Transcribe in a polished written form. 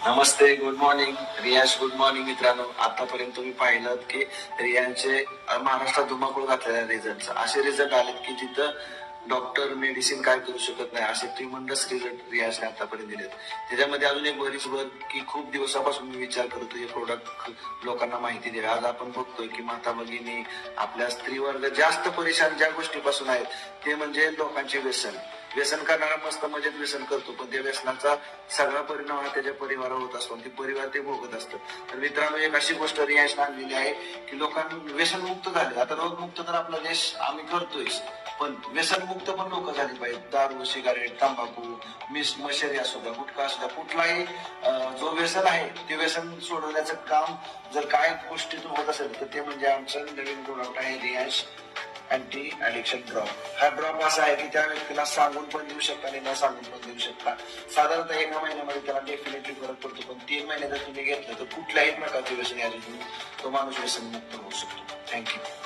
नमस्ते, good morning रियाज. Good morning मित्रांनो. आतापर्यंत तुम्ही पाहिलं की रियांचे महाराष्ट्रात धुमाकूळ घातलेल्या रिझल्ट असे रिझल्ट आलेत की तिथं डॉक्टर मेडिसिन काय करू शकत नाही असे ट्रिमंडस रिझल्ट रियाजने आतापर्यंत दिलेत. त्याच्यामध्ये अजून एक बरीच भर की खूप दिवसापासून मी विचार करतो हे प्रोडक्ट लोकांना माहिती द्यावे. आज आपण बघतोय की माता भगिनी आपल्या स्त्रीवर्ग जास्त परेशान ज्या गोष्टीपासून आहेत ते म्हणजे लोकांचे व्यसन करणारा मस्त मजेत व्यसन करतो, पण त्या व्यसनाचा सगळा परिणाम हा त्याच्या परिवारावर होत असतो आणि ते परिवार ते भोगत असतं. तर मित्रांनो, एक अशी गोष्ट रियाजने आणलेली आहे की लोकांना व्यसनमुक्त झाले. आता रोगमुक्त तर आपला देश आम्ही करतोय, पण व्यसनमुक्त पण लोक झाली पाहिजे. दारू, सिगारेट, तंबाखू, मशरी असू द्या, गुटखा असू द्या, कुठलाही जो व्यसन आहे ते व्यसन सोडवण्याचं काम जर काय गोष्टीतून होत असेल तर ते म्हणजे आमचं नवीन प्रोडक्ट आहे रियाज अँटी ऍडिक्शन ड्रॉप. हा ड्रॉप असा आहे की त्या व्यक्तीला सांगून पण देऊ शकता आणि न सांगून पण देऊ शकता. साधारणतः एका महिन्यामध्ये त्याला डेफिनेटली फरक पडतो, पण 3 महिने जर तुम्ही घेतलं तर कुठल्याही प्रकारचे व्यसन यातून तो माणूस व्यसनमुक्त होऊ शकतो. थँक्यू.